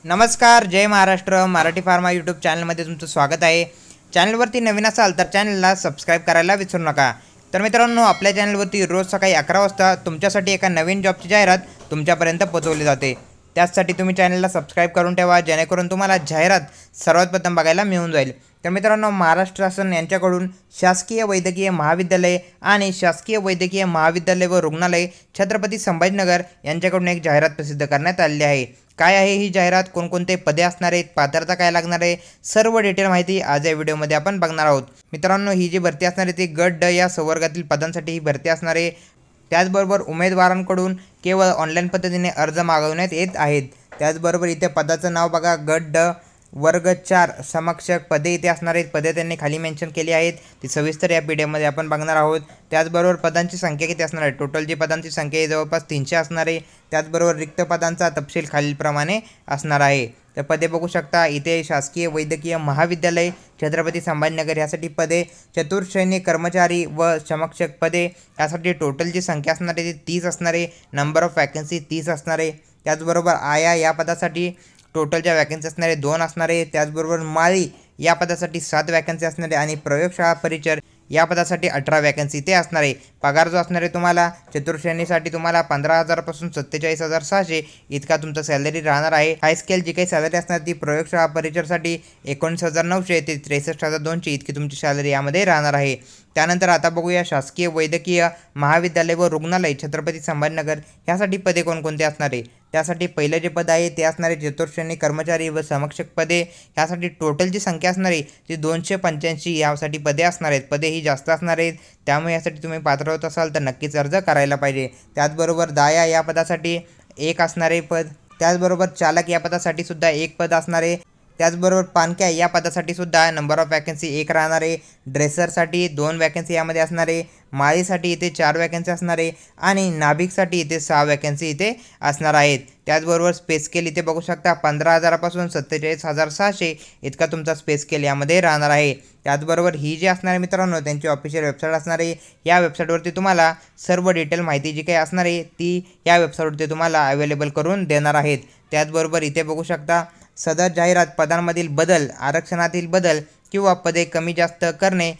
नमस्कार, जय Maharashtra. Marathi pharma YouTube चॅनलमध्ये तुमचं स्वागत आहे. चॅनलवरती नवीन असाल तर चॅनलला सबस्क्राईब करायला विसरू नका. तर मित्रांनो, आपल्या चॅनलवरती रोज सकाळी 11 वाजता तुमच्यासाठी एका नवीन जॉबची जाहिरात तुमच्यापर्यंत पोहोचवली जाते. त्यासाठी तुम्ही चॅनलला सबस्क्राईब करून ठेवा, जेणेकरून तुम्हाला जाहिरात सर्वात प्रथम बघायला मिळून जाईल. तर मित्रांनो, महाराष्ट्र शासन यांच्याकडून शासकीय वैद्यकीय महाविद्यालय आणि शासकीय वैद्यकीय महाविद्यालय व रुग्णालय छत्रपती संभाजीनगर यांच्याकडून एक जाहिरात प्रसिद्ध करण्यात आलेली आहे. काय आहे ही जाहिरात, कोणकोणते पदे असणार आहेत, पात्रता काय लागणार आहे, सर्व डिटेल माहिती आज या व्हिडिओमध्ये आपण बघणार आहोत. मित्रांनो, ही जी भरती असणार आहे ती गट ड या संवर्गातील पदांसाठी ही भरती असणार आहे. त्याचबरोबर उमेदवारांकडून केवळ ऑनलाईन पद्धतीने अर्ज मागवण्यात येत आहेत. त्याचबरोबर इथे पदाचं नाव बघा, गट ड वर्ग 4 समकक्ष पदे इथे असणार आहेत. पदे त्यांनी खाली मेन्शन केली आहेत, ती सविस्तर या पीडीएफमध्ये आपण बघणार आहोत. त्याचबरोबर पदांची संख्या किती असणार आहे, टोटल जी पदांची संख्या आहे जवळपास 300 असणार आहे. त्याचबरोबर रिक्त पदांचा तपशील खालीलप्रमाणे असणार आहे. तर पदे बघू शकता इथे, शासकीय वैद्यकीय महाविद्यालय छत्रपती संभाजीनगर यासाठी पदे, चतुर्श्रेणी कर्मचारी व समकक्ष पदे यासाठी टोटल जी संख्या असणार आहे ती 30 असणार आहे. नंबर ऑफ वॅकन्सी 30 असणार आहे. त्याचबरोबर आया या पदासाठी टोटल ज्या वॅकन्सी असणारे 2 असणार आहे. त्याचबरोबर माळी या पदासाठी 7 वॅकन्सी असणार आहे आणि प्रयोगशाळा परिचर या पदासाठी 18 वॅकन्सी ते असणार आहे. पगार जो असणार आहे तुम्हाला चतुर्श्रेणीसाठी तुम्हाला 15,000 पासून 47,600 इतका तुमचा सॅलरी राहणार आहे. हाय स्केल जी काही सॅलरी असणार ती प्रयोगशाळा परिचरसाठी 19,900 ते 63,200 इतकी तुमची सॅलरी यामध्ये राहणार आहे. त्यानंतर आता बघूया शासकीय वैद्यकीय महाविद्यालय व रुग्णालय छत्रपती संभाजीनगर ह्यासाठी पदे कोणकोणते असणार आहे. त्यासाठी पहिलं जे पद आहे ते असणारे चतुर्श्रेणी कर्मचारी व समकक्ष पदे. ह्यासाठी टोटल जी संख्या असणार आहे ती 285 यासाठी पदे असणार आहेत. पदे ही जास्त असणार आहेत, त्यामुळे यासाठी तुम्ही पात्र होत असाल तर नक्कीच अर्ज करायला पाहिजे. त्याचबरोबर दाया या पदासाठी 1 असणारे पद. त्याचबरोबर चालक या पदासाठी सुद्धा 1 पद असणार आहे. त्याचबरोबर पानक्या या पदासाठी सुद्धा नंबर ऑफ वॅकन्सी 1 राहणार आहे. ड्रेसरसाठी 2 वॅकन्सी यामध्ये असणार आहे. माळीसाठी इथे 4 वॅकन्सी असणार आहे आणि नाभिकसाठी इथे 6 वॅकन्सी इथे असणार आहेत. त्याचबरोबर स्पेस स्केल इथे बघू शकता 15,000 पासून 47,600 इतका तुमचा स्पेस स्केल यामध्ये राहणार आहे. त्याचबरोबर ही जी असणार आहे मित्रांनो त्यांची ऑफिशियल वेबसाईट असणार आहे. या वेबसाईटवरती तुम्हाला सर्व डिटेल माहिती जी काही असणार आहे ती या वेबसाईटवरती तुम्हाला अवेलेबल करून देणार आहेत. त्याचबरोबर इथे बघू शकता सदर जाहिरात पदांमधील बदल, आरक्षणातील बदल किंवा पदे कमी जास्त करणे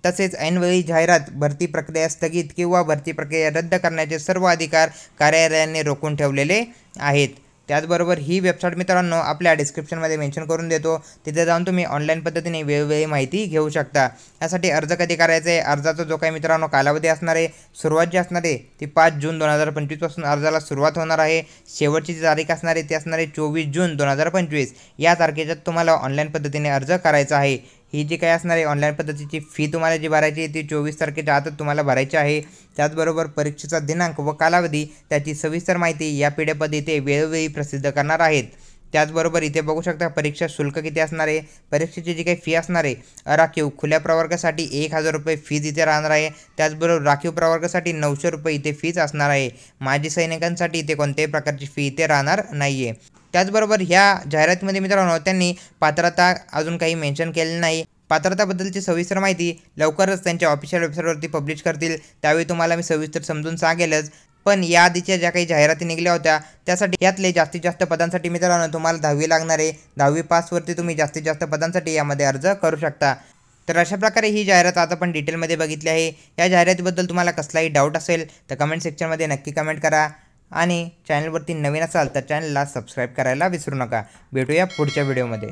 तसेच ऐनवेळी जाहिरात, भरती प्रक्रिया स्थगित किंवा भरती प्रक्रिया रद्द करण्याचे सर्व अधिकार कार्यालयाने रोखून ठेवलेले आहेत. त्याचबरोबर ही वेबसाईट मित्रांनो आपल्या डिस्क्रिप्शनमध्ये मेन्शन करून देतो, तिथे जाऊन तुम्ही ऑनलाईन पद्धतीने वेगवेगळी माहिती घेऊ शकता. यासाठी अर्ज कधी करायचा आहे, अर्जाचा जो काही मित्रांनो कालावधी असणार आहे, सुरुवात जी असणार आहे ती 5 जून 2025 पासून अर्जाला सुरुवात होणार आहे. शेवटची जी तारीख असणार आहे ती असणार आहे 24 जून 2025. या तारखेच्यात तुम्हाला ऑनलाईन पद्धतीने अर्ज करायचा आहे. ही जी काही असणार आहे ऑनलाईन पद्धतीची फी तुम्हाला जी भरायची आहे ती 24 तारखेच्या आतच तुम्हाला भरायची आहे. त्याचबरोबर परीक्षेचा दिनांक व कालावधी त्याची सविस्तर माहिती या पीडीएफमध्ये ते वेळोवेळी प्रसिद्ध करणार आहेत. त्याचबरोबर इथे बघू शकता परीक्षा शुल्क किती असणार आहे. परीक्षेची जी काही फी असणार आहे, अराखीव खुल्या प्रवर्गासाठी 1,000 रुपये फीज इथे राहणार आहे. त्याचबरोबर राखीव प्रवर्गासाठी 900 रुपये इथे फीज असणार आहे. माजी सैनिकांसाठी इथे कोणत्याही प्रकारची फी इथे राहणार नाही आहे. त्याचबरोबर ह्या जाहिरातीमध्ये मित्रांनो त्यांनी पात्रता अजून काही मेन्शन केलेलं नाही. पात्रताबद्दलची सविस्तर माहिती लवकरच त्यांच्या ऑफिशियल वेबसाईटवरती पब्लिश करतील, त्यावेळी तुम्हाला मी सविस्तर समजून सांगेलच. पण या आधीच्या ज्या काही जाहिराती निघल्या होत्या त्यासाठी यातले जास्तीत जास्त पदांसाठी मित्रांनो तुम्हाला 10वी लागणार आहे. 10वी पासवरती तुम्ही जास्तीत जास्त पदांसाठी यामध्ये अर्ज करू शकता. तर अशा प्रकारे ही जाहिरात आता आपण डिटेलमध्ये बघितली आहे. या जाहिरातीबद्दल तुम्हाला कसलाही डाऊट असेल तर कमेंट सेक्शनमध्ये नक्की कमेंट करा आणि चॅनलवरती नवीन असाल तर चॅनलला सबस्क्राईब करायला विसरू नका. भेटूया पुढच्या व्हिडिओमध्ये.